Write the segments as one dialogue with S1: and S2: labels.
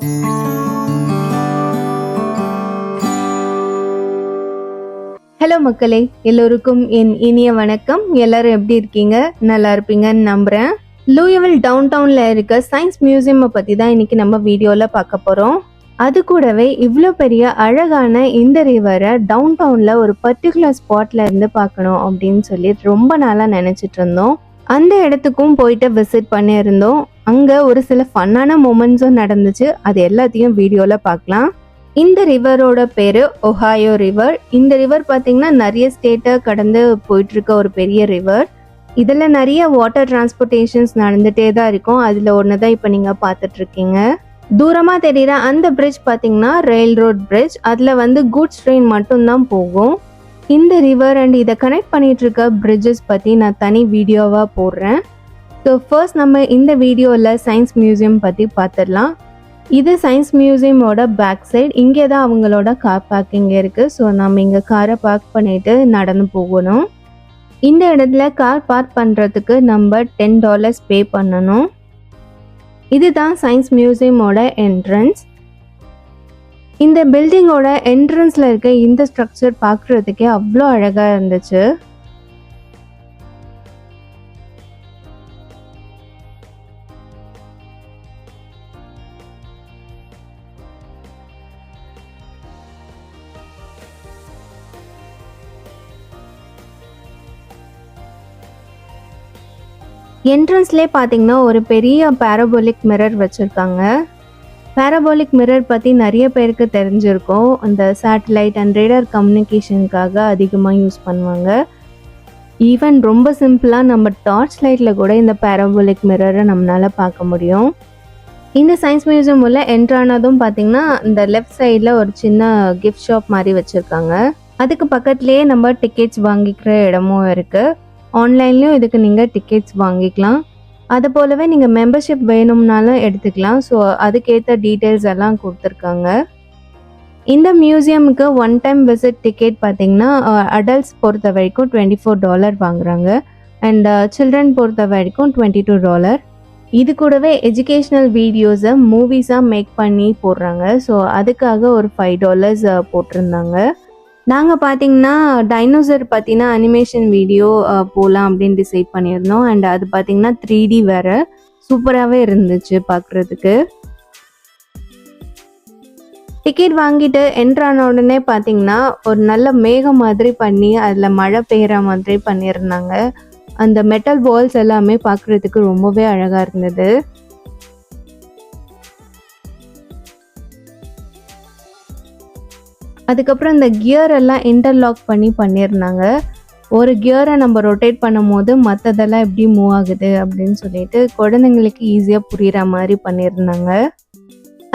S1: Hello மக்களே, எல்லோருக்கும் என் இனிய வணக்கம். எல்லாரும் எப்படி இருக்கீங்க? நல்லா இருப்பீங்கன்னு நம்புறேன். லூயிவில் டவுன் டவுன்ல இருக்க சயின்ஸ் மியூசியம் பத்தி தான் இன்னைக்கு நம்ம வீடியோல பார்க்க போறோம். அது கூடவே இவ்வளோ பெரிய அழகான இந்த ரிவரை டவுன் டவுன்ல ஒரு பர்டிகுலர் ஸ்பாட்ல இருந்து பார்க்கணும் அப்படின்னு சொல்லி ரொம்ப நாளா நினைச்சிட்டு இருந்தோம். அந்த இடத்துக்கும் போயிட்டு விசிட் பண்ணியிருந்தோம். அங்க ஒரு சில ஃபன்னான மூமெண்ட்ஸும் நடந்துச்சு. அது எல்லாத்தையும் வீடியோல பார்க்கலாம். இந்த ரிவரோட பேரு ஒஹாயோ ரிவர். இந்த ரிவர் பார்த்தீங்கன்னா நிறைய ஸ்டேட்டை கடந்து போயிட்டு இருக்க ஒரு பெரிய ரிவர். இதில் நிறைய வாட்டர் டிரான்ஸ்போர்ட்டேஷன்ஸ் நடந்துகிட்டே தான் இருக்கும். அதில் ஒன்று தான் இப்போ நீங்கள் பார்த்துட்டு இருக்கீங்க. தூரமாக தெரிகிற அந்த பிரிட்ஜ் பார்த்தீங்கன்னா ரயில் ரோட் பிரிட்ஜ். அதில் கூட்ஸ் ட்ரெயின் மட்டும்தான் போகும். இந்த ரிவர் அண்ட் இதை கனெக்ட் பண்ணிட்டு இருக்க பிரிட்ஜஸ் பற்றி நான் தனி வீடியோவாக போடுறேன். ஸோ ஃபர்ஸ்ட் நம்ம இந்த வீடியோவில் சயின்ஸ் மியூசியம் பற்றி பார்த்துடலாம். இது சயின்ஸ் மியூசியமோட பேக் சைட். இங்கே தான் அவங்களோட கார் பார்க்கிங் இருக்குது. ஸோ நம்ம இங்கே காரை பார்க் பண்ணிட்டு நடந்து போகணும். இந்த இடத்துல கார் பார்க் பண்ணுறதுக்கு நம்ம $10 பே பண்ணணும். இதுதான் சயின்ஸ் மியூசியமோட என்ட்ரன்ஸ். இந்த பில்டிங்கோட என்ட்ரன்ஸில் இருக்க இந்த ஸ்ட்ரக்சர் பார்க்குறதுக்கே அவ்வளோ அழகாக இருந்துச்சு. என்ட்ரன்ஸ்லேயே பார்த்தீங்கன்னா ஒரு பெரிய பேராபோலிக் மிரர் வச்சுருக்காங்க. பேராபோலிக் மிரர் பற்றி நிறைய பேருக்கு தெரிஞ்சிருக்கும். அந்த சேட்டலைட் அண்ட் ரேடார் கம்யூனிகேஷனுக்காக அதிகமாக யூஸ் பண்ணுவாங்க. ஈவன் ரொம்ப சிம்பிளாக நம்ம டார்ச் லைட்டில் கூட இந்த பேராபோலிக் மிரரை நம்மளால் பார்க்க முடியும். இந்த சயின்ஸ் மியூசியம் உள்ள என்ட்ரானதும் பார்த்தீங்கன்னா இந்த லெஃப்ட் சைடில் ஒரு சின்ன கிஃப்ட் ஷாப் மாதிரி வச்சுருக்காங்க. அதுக்கு பக்கத்துலேயே நம்ம டிக்கெட்ஸ் வாங்கிக்கிற இடமும் இருக்குது. ஆன்லைன்லேயும் இதுக்கு நீங்கள் டிக்கெட்ஸ் வாங்கிக்கலாம். அது போலவே நீங்கள் மெம்பர்ஷிப் வேணும்னாலும் எடுத்துக்கலாம். ஸோ அதுக்கேற்ற டீட்டெயில்ஸ் எல்லாம் கொடுத்துருக்காங்க. இந்த மியூசியமுக்கு ஒன் டைம் விசிட் டிக்கெட் பார்த்தீங்கன்னா அடல்ட்ஸ் பொறுத்த வரைக்கும் $24 வாங்குறாங்க. அண்ட் சில்ட்ரன் பொறுத்த வரைக்கும் $22. இது கூடவே எஜுகேஷ்னல் வீடியோஸை மூவிஸாக மேக் பண்ணி போடுறாங்க. ஸோ அதுக்காக ஒரு $5 போட்டிருந்தாங்க. நாங்கள் பார்த்தீங்கன்னா டைனோசர் பற்றின அனிமேஷன் வீடியோ போகலாம் அப்படின்னு டிசைட் பண்ணியிருந்தோம். அண்ட் அது பார்த்தீங்கன்னா 3D வேறு சூப்பராகவே இருந்துச்சு பார்க்குறதுக்கு. டிக்கெட் வாங்கிட்டு என்ட்ரான உடனே பார்த்தீங்கன்னா ஒரு நல்ல மேகம் மாதிரி பண்ணி அதில் மழை பெய்கிற மாதிரி பண்ணியிருந்தாங்க. அந்த மெட்டல் பால்ஸ் எல்லாமே பார்க்குறதுக்கு ரொம்பவே அழகாக இருந்தது. அதுக்கப்புறம் இந்த கியர் எல்லாம் இன்டர்லாக் பண்ணியிருந்தாங்க. ஒரு கியரை நம்ம ரொட்டேட் பண்ணும் போது மற்றதெல்லாம் எப்படி மூவ் ஆகுது அப்படின்னு சொல்லிட்டு குழந்தைங்களுக்கு ஈஸியாக புரிகிற மாதிரி பண்ணியிருந்தாங்க.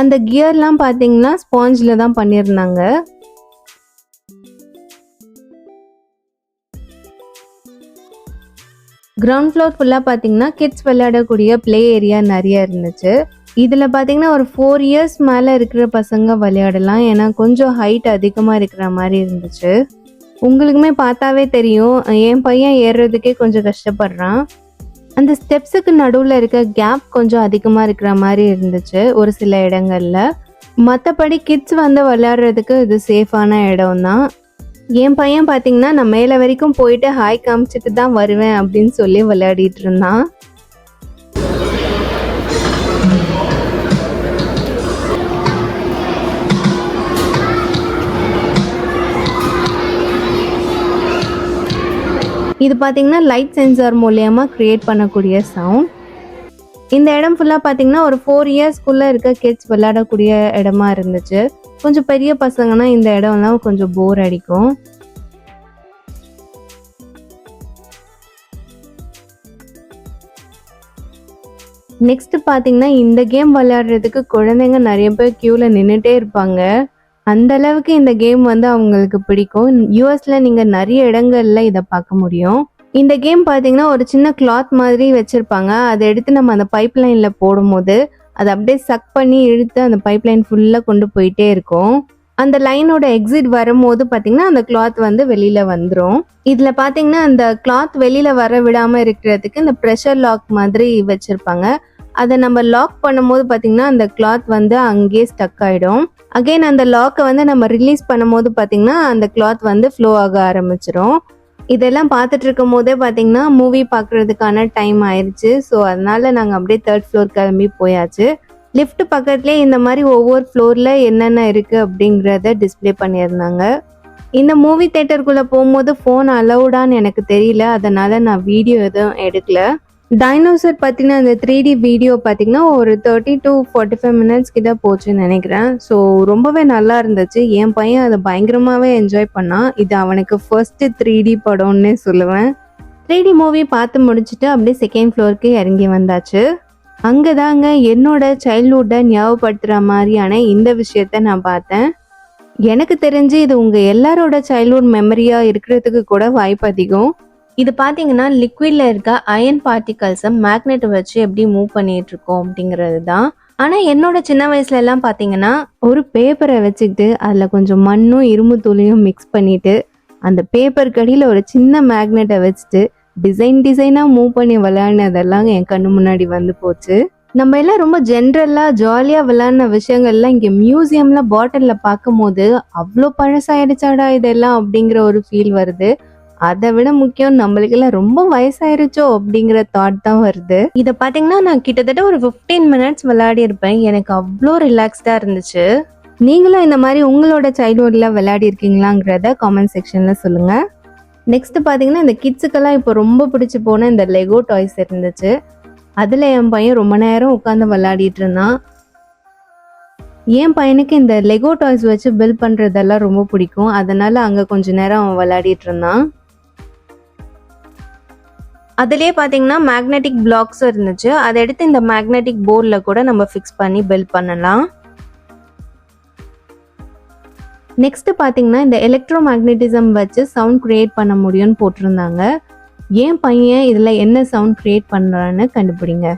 S1: அந்த கியர்லாம் பார்த்தீங்கன்னா ஸ்பாஞ்சில் தான் பண்ணியிருந்தாங்க. கிரவுண்ட் ஃப்ளோர் ஃபுல்லாக பார்த்தீங்கன்னா கிட்ஸ் விளையாடக்கூடிய ப்ளே ஏரியா நிறைய இருந்துச்சு. இதில் பார்த்தீங்கன்னா ஒரு 4 இயர்ஸ் மேலே இருக்கிற பசங்க விளையாடலாம். ஏன்னா கொஞ்சம் ஹைட் அதிகமாக இருக்கிற மாதிரி இருந்துச்சு. உங்களுக்குமே பார்த்தாவே தெரியும், என் பையன் ஏறுறதுக்கே கொஞ்சம் கஷ்டப்படுறான். அந்த ஸ்டெப்ஸுக்கு நடுவில் இருக்க கேப் கொஞ்சம் அதிகமாக இருக்கிற மாதிரி இருந்துச்சு ஒரு சில இடங்களில். மற்றபடி கிட்ஸ் விளையாடுறதுக்கு இது சேஃபான இடம் தான். என் பையன் பார்த்தீங்கன்னா நான் மேலே வரைக்கும் போயிட்டு ஹாய் காமிச்சிட்டு தான் வருவேன் அப்படின்னு சொல்லி விளையாடிட்டு இருந்தான். இது பார்த்தீங்கன்னா லைட் சென்சார் மூலியமாக க்ரியேட் பண்ணக்கூடிய சவுண்ட். இந்த இடம் ஃபுல்லாக பார்த்தீங்கன்னா ஒரு 4 இயர்ஸ்க்குள்ளே இருக்க கிட்ஸ் விளையாடக்கூடிய இடமா இருந்துச்சு. கொஞ்சம் பெரிய பசங்கன்னா இந்த இடம்லாம் கொஞ்சம் போர் அடிக்கும். நெக்ஸ்ட் பார்த்தீங்கன்னா இந்த கேம் விளையாடுறதுக்கு குழந்தைங்க நிறைய பேர் க்யூவில் நின்றுட்டே இருப்பாங்க. அந்த அளவுக்கு இந்த கேம் அவங்களுக்கு பிடிக்கும். யூஎஸ்ல நீங்க நிறைய இடங்கள்ல இதை பார்க்க முடியும். இந்த கேம் பார்த்தீங்கன்னா ஒரு சின்ன கிளாத் மாதிரி வச்சிருப்பாங்க. அதை எடுத்து நம்ம அந்த பைப் லைன்ல போடும்போது அதை அப்படியே சக் பண்ணி இழுத்து அந்த பைப் லைன் ஃபுல்லாக கொண்டு போயிட்டே இருக்கும். அந்த லைனோட எக்ஸிட் வரும்போது பார்த்தீங்கன்னா அந்த கிளாத் வெளியில வந்துடும். இதில் பார்த்தீங்கன்னா அந்த கிளாத் வெளியில வர விடாமல் இருக்கிறதுக்கு இந்த ப்ரெஷர் லாக் மாதிரி வச்சிருப்பாங்க. அதை நம்ம லாக் பண்ணும்போது பார்த்தீங்கன்னா அந்த கிளாத் வந்து அங்கேயே ஸ்டக் ஆகிடும். அகைன் அந்த லாக்கை வந்து நம்ம ரிலீஸ் பண்ணும்போது பார்த்தீங்கன்னா அந்த கிளாத் வந்து ஃப்ளோ ஆக ஆரம்பிச்சிடும். இதெல்லாம் பார்த்துட்டு இருக்கும் போதே பார்த்தீங்கன்னா மூவி பார்க்குறதுக்கான டைம் ஆயிடுச்சு. ஸோ அதனால நாங்கள் அப்படியே 3rd ஃப்ளோர் கிளம்பி போயாச்சு. லிஃப்ட் பக்கத்துலேயே இந்த மாதிரி ஒவ்வொரு ஃப்ளோரில் என்னென்ன இருக்குது அப்படிங்கிறத டிஸ்பிளே பண்ணியிருந்தாங்க. இந்த மூவி தேட்டருக்குள்ளே போகும்போது ஃபோன் அலௌடான்னு எனக்கு தெரியல, அதனால நான் வீடியோ எதுவும் எடுக்கல. டைனோசர் பற்றின அந்த 3D வீடியோ பார்த்தீங்கன்னா ஒரு 30 to 45 மினிட்ஸ் கிட்ட போச்சுன்னு நினைக்கிறேன். ஸோ ரொம்பவே நல்லா இருந்துச்சு. என் பையன் அதை பயங்கரமாகவே என்ஜாய் பண்ணான். இது அவனுக்கு ஃபர்ஸ்ட் 3D படம்னே சொல்லுவேன். 3D மூவி பார்த்து முடிச்சுட்டு அப்படியே 2nd ஃப்ளோருக்கு இறங்கி வந்தாச்சு. அங்கே தாங்க என்னோட சைல்ட்ஹுட்டை ஞாபகப்படுத்துகிற மாதிரியான இந்த விஷயத்த நான் பார்த்தேன். எனக்கு தெரிஞ்சு இது உங்கள் எல்லாரோட சைல்ட்ஹுட் மெமரியாக இருக்கிறதுக்கு கூட வாய்ப்பு அதிகம். இது பார்த்தீங்கன்னா லிக்விட்ல இருக்க அயன் பார்ட்டிகல்ஸை மேக்னெட் வச்சு எப்படி மூவ் பண்ணிட்டு இருக்கோம் அப்படிங்கிறது தான். ஆனால் என்னோட சின்ன வயசுல எல்லாம் பார்த்தீங்கன்னா ஒரு பேப்பரை வச்சுக்கிட்டு அதில் கொஞ்சம் மண்ணும் இரும்பு தூளையும் மிக்ஸ் பண்ணிட்டு அந்த பேப்பர் கடியில் ஒரு சின்ன மேக்னெட்டை வச்சுட்டு டிசைனாக மூவ் பண்ணி விளையாடினதெல்லாம் என் கண்ணு முன்னாடி வந்து போச்சு. நம்ம எல்லாம் ரொம்ப ஜென்ரலாக ஜாலியாக விளையாடின விஷயங்கள்லாம் இங்கே மியூசியமில் பாட்டிலில் பார்க்கும் போது அவ்வளோ பழசாயிடுச்சாடா இதெல்லாம் அப்படிங்கிற ஒரு ஃபீல் வருது. அதை விட முக்கியம் நம்மளுக்கெல்லாம் ரொம்ப வயசாயிருச்சோ அப்படிங்கிற தாட் தான் வருது. இதை பார்த்தீங்கன்னா நான் கிட்டத்தட்ட ஒரு 15 மினிட்ஸ் விளையாடி இருப்பேன். எனக்கு அவ்வளோ ரிலாக்ஸ்டாக இருந்துச்சு. நீங்களும் இந்த மாதிரி உங்களோட சைல்ட்ஹுட்டில் விளையாடி இருக்கீங்களாங்கிறத காமெண்ட் செக்ஷனில் சொல்லுங்கள். நெக்ஸ்ட் பார்த்தீங்கன்னா இந்த கிட்ஸுக்கெல்லாம் இப்போ ரொம்ப பிடிச்சி போன இந்த லெகோ டாய்ஸ் இருந்துச்சு. அதில் என் பையன் ரொம்ப நேரம் உட்காந்து விளையாடிட்டு இருந்தான். என் பையனுக்கு இந்த லெகோ டாய்ஸ் வச்சு பில்ட் பண்ணுறதெல்லாம் ரொம்ப பிடிக்கும். அதனால அங்கே கொஞ்ச நேரம் அவன் விளையாடிட்டு இருந்தான். அதுலேயே பார்த்தீங்கன்னா மேக்னெட்டிக் பிளாக்ஸ் இருந்துச்சு. அதை எடுத்து இந்த மேக்னெட்டிக் போர்டில் கூட நம்ம ஃபிக்ஸ் பண்ணி பில்ட் பண்ணலாம். நெக்ஸ்ட் பார்த்தீங்கன்னா இந்த எலக்ட்ரோ மேக்னெட்டிசம் வச்சு சவுண்ட் கிரியேட் பண்ண முடியும்னு போட்டிருந்தாங்க. என் பையன் இதில் என்ன சவுண்ட் கிரியேட் பண்ணுறான்னு கண்டுபிடிங்க.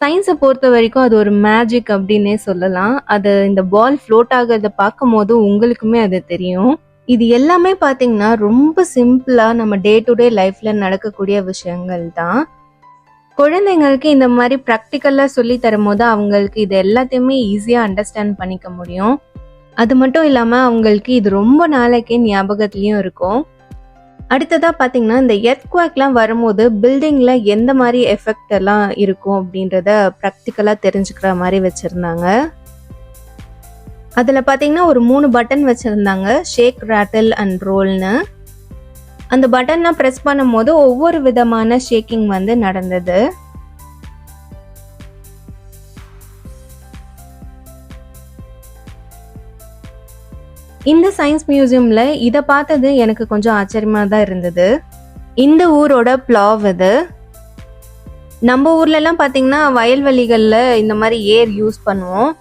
S1: சயின்ஸை பொறுத்த வரைக்கும் அது ஒரு மேஜிக் அப்படின்னே சொல்லலாம். அது இந்த பால் ஃப்ளோட் ஆகிறத பார்க்கும் போது உங்களுக்குமே அது தெரியும். இது எல்லாமே பார்த்தீங்கன்னா ரொம்ப சிம்பிளாக நம்ம டே டு டே லைஃப்பில் நடக்கக்கூடிய விஷயங்கள் தான். குழந்தைங்களுக்கு இந்த மாதிரி ப்ராக்டிக்கலாக சொல்லி தரும் போது அவங்களுக்கு இது எல்லாத்தையுமே ஈஸியாக அண்டர்ஸ்டாண்ட் பண்ணிக்க முடியும். அது மட்டும் இல்லாமல் அவங்களுக்கு இது ரொம்ப நாளைக்கே ஞாபகத்துலேயும் இருக்கும். அடுத்ததாக பார்த்தீங்கன்னா இந்த எர்த்குவேக்லாம் வரும்போது பில்டிங்கில் எந்த மாதிரி எஃபெக்ட் எல்லாம் இருக்கும் அப்படின்றத ப்ராக்டிக்கலாக தெரிஞ்சுக்கிற மாதிரி வச்சுருந்தாங்க. அதில் பார்த்தீங்கன்னா ஒரு 3 பட்டன் வச்சுருந்தாங்க, ஷேக், ராட்டில் அண்ட் ரோல்னு. அந்த பட்டன்லாம் ப்ரெஸ் பண்ணும் போது ஒவ்வொரு விதமான ஷேக்கிங் வந்து நடந்தது. இந்த சயின்ஸ் மியூசியம்ல இதை பார்த்தது எனக்கு கொஞ்சம் ஆச்சரியமா தான் இருந்தது. இந்த ஊரோட பிளாவ் இது. நம்ம ஊர்ல எல்லாம் பாத்தீங்கன்னா வயல்வெளிகள்ல இந்த மாதிரி ஏர் யூஸ் பண்ணுவோம்.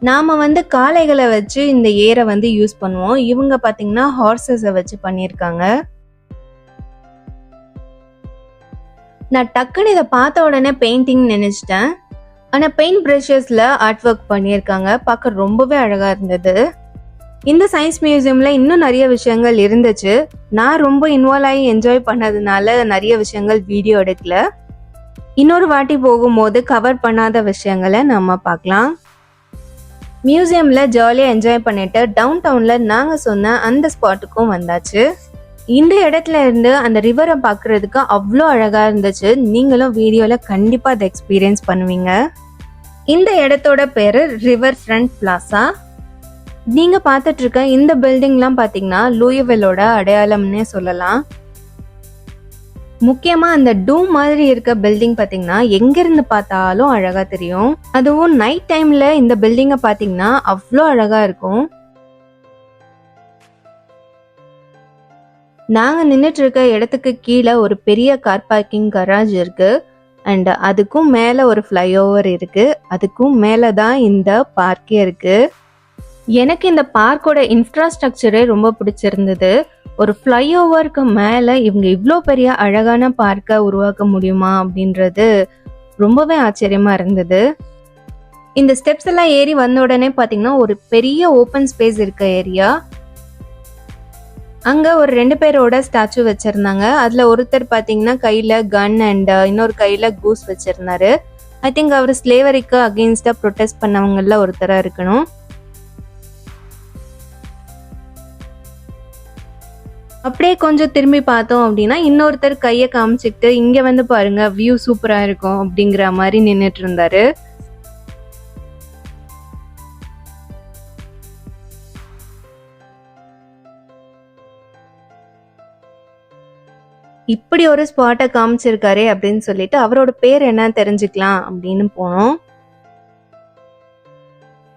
S1: நாம வந்து காளைகளை வச்சு இந்த ஏரை வந்து யூஸ் பண்ணுவோம். இவங்க பாத்தீங்கன்னா ஹார்சஸை வச்சு பண்ணியிருக்காங்க. நான் டக்குன்னு இதை பார்த்த உடனே பெயிண்டிங் நினைச்சிட்டேன். ஆனா பெயிண்ட் பிரஷஸ்ல ஆர்ட் ஒர்க் பண்ணியிருக்காங்க. பார்க்க ரொம்பவே அழகா இருந்தது. இந்த சயின்ஸ் மியூசியம்ல இன்னும் நிறைய விஷயங்கள் இருந்துச்சு. நான் ரொம்ப இன்வால்வ் ஆகி என்ஜாய் பண்ணதுனால நிறைய விஷயங்கள் வீடியோ எடுக்கல. இன்னொரு வாட்டி போகும்போது கவர் பண்ணாத விஷயங்களை நம்ம பார்க்கலாம். மியூசியம்ல ஜாலியா என்ஜாய் பண்ணிட்டு டவுன் டவுன்ல நாங்க சொன்ன அந்த ஸ்பாட்டுக்கும் வந்தாச்சு. இந்த இடத்துல இருந்து அந்த ரிவரை பார்க்கறதுக்கு அவ்வளோ அழகா இருந்துச்சு. நீங்களும் வீடியோல கண்டிப்பா அதை எக்ஸ்பீரியன்ஸ் பண்ணுவீங்க. இந்த இடத்தோட பேரு ரிவர் ஃப்ரண்ட் பிளாசா. நீங்க பார்த்துட்டு இருக்க இந்த பில்டிங்லாம் பாத்தீங்கன்னா லூயிவில்லோட அடையாளம்னே சொல்லலாம். முக்கியமா அந்த டூம் மாதிரி இருக்க பில்டிங் பாத்தீங்கன்னா எங்க இருந்து பார்த்தாலும் அழகா தெரியும். அதுவும் நைட் டைம்ல இந்த பில்டிங்கை பாத்தீங்கன்னா அவ்வளோ அழகா இருக்கும். நாங்க நின்றுட்டு இருக்க இடத்துக்கு கீழே ஒரு பெரிய கார் பார்க்கிங் கராஜ் இருக்கு. அண்ட் அதுக்கும் மேல ஒரு ஃப்ளைஓவர் இருக்கு. அதுக்கும் மேலதான் இந்த பார்க்கே இருக்கு. எனக்கு இந்த பார்க்கோட இன்ஃப்ராஸ்ட்ரக்சரே ரொம்ப பிடிச்சிருந்தது. ஒரு ஃப்ளைஓவருக்கு மேலே இவங்க இவ்வளோ பெரிய அழகான பார்க்கை உருவாக்க முடியுமா அப்படின்றது ரொம்பவே ஆச்சரியமா இருந்தது. இந்த ஸ்டெப்ஸ் எல்லாம் ஏறி வந்த உடனே பாத்தீங்கன்னா ஒரு பெரிய ஓப்பன் ஸ்பேஸ் இருக்க ஏரியா. அங்க ஒரு 2 பேரோட ஸ்டாச்சு வச்சிருந்தாங்க. அதுல ஒருத்தர் பாத்தீங்கன்னா கையில கன் அண்ட் இன்னொரு கையில கூஸ் வச்சிருந்தாரு. ஐ திங்க் அவர் ஸ்லேவரிக்கு அகெயின்ஸ்டா ப்ரொடெஸ்ட் பண்ணவங்கல ஒருத்தரா இருக்கணும். அப்படியே கொஞ்சம் திரும்பி பார்த்தோம் அப்படின்னா இன்னொருத்தர் கையை காமிச்சுக்கிட்டு இங்க வந்து பாருங்க வியூ சூப்பரா இருக்கும் அப்படிங்கிற மாதிரி நின்னுட்டு இருந்தாரு. இப்படி ஒரு ஸ்பாட்டை காமிச்சிருக்காரு அப்படின்னு சொல்லிட்டு அவரோட பேர் என்ன தெரிஞ்சுக்கலாம் அப்படின்னு போனோம்.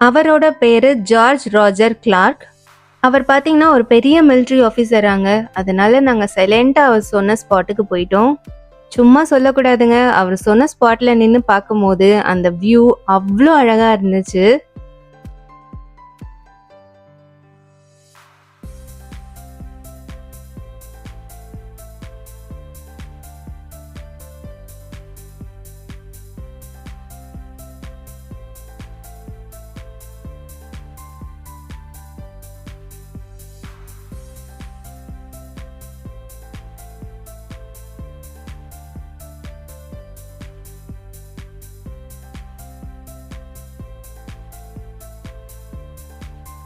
S1: அவரோட பேரு ஜார்ஜ் ராஜர் கிளார்க். அவர் பாத்தீங்கன்னா ஒரு பெரிய மிலிட்ரி ஆபீசராங்க. அதனால நாங்க சைலண்டா அவர் சொன்ன ஸ்பாட்டுக்கு போயிட்டோம். சும்மா சொல்லக்கூடாதுங்க, அவர் சொன்ன ஸ்பாட்ல நின்று பார்க்கும்போது அந்த வியூ அவ்வளோ அழகா இருந்துச்சு.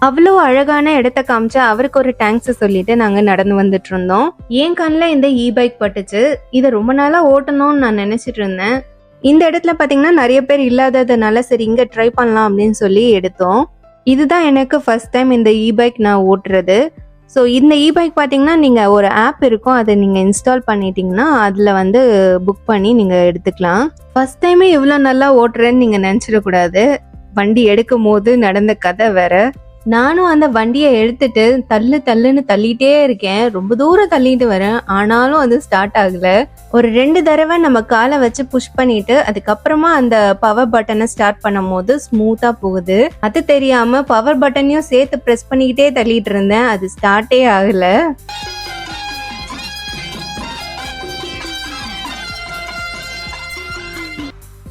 S1: அவ்வளோ அழகான இடத்த காமிச்சு அவருக்கு ஒரு தேங்க்ஸ் சொல்லிட்டு நாங்க நடந்து வந்துட்டு இருந்தோம். என் கண்ணில் இந்த பைக் பட்டுச்சு. இதை ரொம்ப நாளா ஓட்டணும்னு நான் நினைச்சிட்டு இருந்தேன். இந்த இடத்துல பாத்தீங்கன்னா நிறைய பேர் இல்லாததுனால சரி இங்க ட்ரை பண்ணலாம் அப்படின்னு சொல்லி எடுத்தோம். இதுதான் எனக்கு ஃபர்ஸ்ட் டைம் இந்த பைக் நான் ஓட்டுறது. ஸோ இந்த பைக் பார்த்தீங்கன்னா நீங்கள் ஒரு ஆப் இருக்கும், அதை நீங்கள் இன்ஸ்டால் பண்ணிட்டீங்கன்னா அதில் வந்து புக் பண்ணி நீங்கள் எடுத்துக்கலாம். ஃபர்ஸ்ட் டைமே இவ்வளோ நல்லா ஓட்டுறேன்னு நீங்கள் நினச்சிடக்கூடாது. வண்டி எடுக்கும் போது நடந்த கதை வேற. நானும் அந்த வண்டியை எடுத்துட்டு தள்ளுன்னு தள்ளிட்டே இருக்கேன். ரொம்ப தூரம் தள்ளிட்டு வரேன், ஆனாலும் அது ஸ்டார்ட் ஆகல. ஒரு 2 தடவை நம்ம காலை வச்சு புஷ் பண்ணிட்டு அதுக்கப்புறமா அந்த பவர் பட்டனை ஸ்டார்ட் பண்ணும் போது ஸ்மூத்தா போகுது. அது தெரியாம பவர் பட்டனையும் சேர்த்து பிரஸ் பண்ணிக்கிட்டே தள்ளிட்டு இருந்தேன், அது ஸ்டார்ட்டே ஆகல.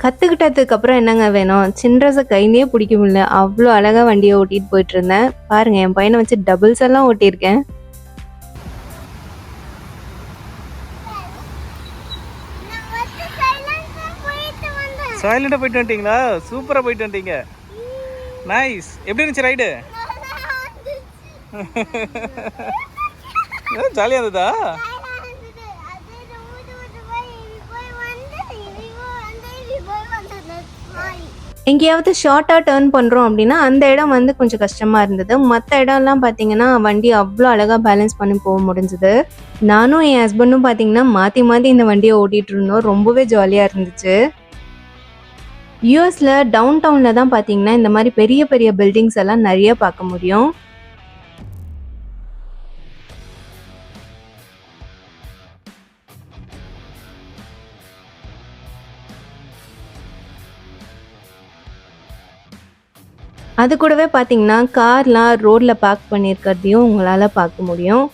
S1: கத்துக்கிட்டதுக்கு அப்புறம் என்னங்க வேணும், சின்ரஸை கையிலேயே பிடிக்க முடியல. அவ்வளோ அழகா வண்டியை ஓட்டிட்டு போயிட்டு இருந்தேன். பாருங்க, என் பையனை வச்சு டபுள்ஸ் எல்லாம் ஓட்டியிருக்கேன்.
S2: சைலண்டா போயிட்டு வந்துட்டீங்களா? சூப்பரா போயிட்டு வந்துட்டீங்க. நைஸ். எப்படி இருந்துச்சு ரைடு? ஜாலியா இருந்ததா?
S1: எங்கேயாவது ஷார்ட்டா டர்ன் பண்றோம் அப்படின்னா அந்த இடம் வந்து கொஞ்சம் கஷ்டமா இருந்தது. மற்ற இடம்லாம் பாத்தீங்கன்னா வண்டி அவ்வளோ அழகா பேலன்ஸ் பண்ணி போக முடிஞ்சது. நானும் என் ஹஸ்பண்டும் பாத்தீங்கன்னா மாத்தி மாத்தி இந்த வண்டியை ஓட்டிட்டு இருந்தோம். ரொம்பவே ஜாலியா இருந்துச்சு. யூஎஸ்ல டவுன் டவுன்ல தான் பாத்தீங்கன்னா இந்த மாதிரி பெரிய பெரிய பில்டிங்ஸ் எல்லாம் நிறைய பார்க்க முடியும். அது கூடவே பார்த்தீங்கன்னா கார்லாம் ரோட்ல பார்க் பண்ணியிருக்கிறதையும் உங்களால் பார்க்க முடியும்.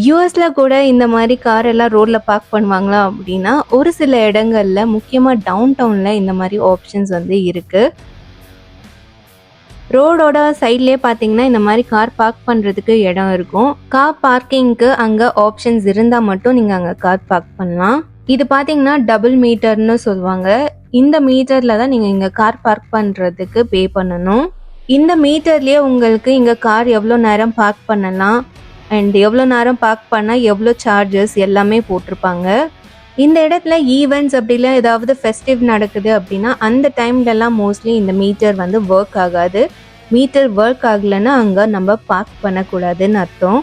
S1: யூஎஸ்ல கூட இந்த மாதிரி கார் எல்லாம் ரோட்ல பார்க் பண்ணுவாங்களா அப்படின்னா ஒரு சில இடங்கள்ல, முக்கியமாக டவுன் டவுன்ல இந்த மாதிரி ஆப்ஷன்ஸ் வந்து இருக்கு. ரோடோட சைட்லேயே பார்த்தீங்கன்னா இந்த மாதிரி கார் பார்க் பண்ணுறதுக்கு இடம் இருக்கும். கார் பார்க்கிங்க்கு அங்கே ஆப்ஷன்ஸ் இருந்தால் மட்டும் நீங்கள் அங்கே கார் பார்க் பண்ணலாம். இது பார்த்தீங்கன்னா டபுள் மீட்டர்னு சொல்லுவாங்க. இந்த மீட்டர்ல தான் நீங்கள் இங்கே கார் பார்க் பண்ணுறதுக்கு பே பண்ணணும். இந்த மீட்டர்லேயே உங்களுக்கு இங்கே கார் எவ்வளோ நேரம் பார்க் பண்ணலாம் அண்ட் எவ்வளோ நேரம் பார்க் பண்ணால் எவ்வளோ சார்ஜஸ் எல்லாமே போட்டிருப்பாங்க. இந்த இடத்துல ஈவெண்ட்ஸ் அப்படிலாம் ஏதாவது ஃபெஸ்டிவ் நடக்குது அப்படின்னா அந்த டைம்லலாம் மோஸ்ட்லி இந்த மீட்டர் வந்து ஒர்க் ஆகாது. மீட்டர் ஒர்க் ஆகலைன்னா அங்கே நம்ம பார்க் பண்ணக்கூடாதுன்னு அர்த்தம்.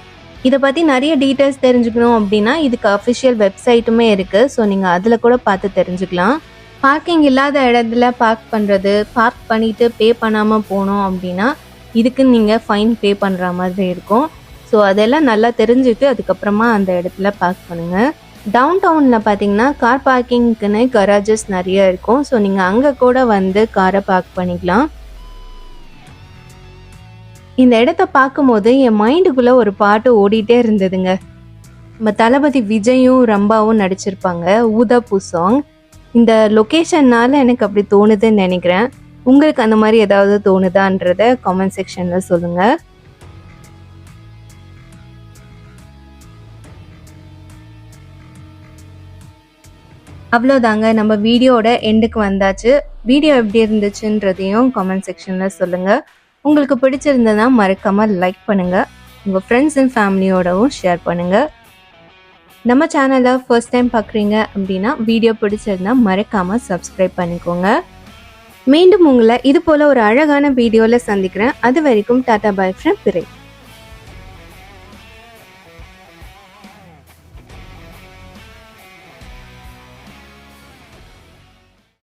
S1: இதை பற்றி நிறைய டீட்டெயில்ஸ் தெரிஞ்சுக்கணும் அப்படின்னா இதுக்கு அஃபிஷியல் வெப்சைட்டுமே இருக்குது. ஸோ நீங்கள் அதில் கூட பார்த்து தெரிஞ்சுக்கலாம். பார்க்கிங் இல்லாத இடத்துல பார்க் பண்ணுறது, பார்க் பண்ணிவிட்டு பே பண்ணாமல் போனோம் அப்படின்னா இதுக்கு நீங்கள் ஃபைன் பே பண்ணுற மாதிரி இருக்கும். ஸோ அதெல்லாம் நல்லா தெரிஞ்சுட்டு அதுக்கப்புறமா அந்த இடத்துல பார்க் பண்ணுங்கள். டவுன் டவுனில் பார்த்தீங்கன்னா கார் பார்க்கிங்க்குன்னு கராஜஸ் நிறைய இருக்கும். ஸோ நீங்கள் அங்கே கூட வந்து காரை பார்க் பண்ணிக்கலாம். இந்த இடத்த பார்க்கும்போது என் மைண்டுக்குள்ளே ஒரு பாட்டு ஓடிட்டே இருந்ததுங்க. நம்ம தளபதி விஜயும் ரம்பாவும் நடிச்சிருப்பாங்க ஊதாப்பூ சாங். இந்த லொக்கேஷன்னால எனக்கு அப்படி தோணுதுன்னு நினைக்கிறேன். உங்களுக்கு அந்த மாதிரி ஏதாவது தோணுதான்றத காமெண்ட் செக்ஷனில் சொல்லுங்கள். அவ்வளோதாங்க, நம்ம வீடியோட எண்டுக்கு வந்தாச்சு. வீடியோ எப்படி இருந்துச்சுன்றதையும் காமெண்ட் செக்ஷனில் சொல்லுங்கள். உங்களுக்கு பிடிச்சிருந்ததுன்னா மறக்காமல் லைக் பண்ணுங்கள். உங்கள் ஃப்ரெண்ட்ஸ் அண்ட் ஃபேமிலியோடவும் ஷேர் பண்ணுங்கள். நம்ம சேனலை ஃபர்ஸ்ட் டைம் பார்க்குறீங்க அப்படின்னா வீடியோ பிடிச்சிருந்தா மறக்காமல் சப்ஸ்கிரைப் பண்ணிக்கோங்க. மீண்டும் உங்களை இது போல் ஒரு அழகான வீடியோவில் சந்திக்கிறேன். அது வரைக்கும் டாடா பை ஃப்ரம் பிறை.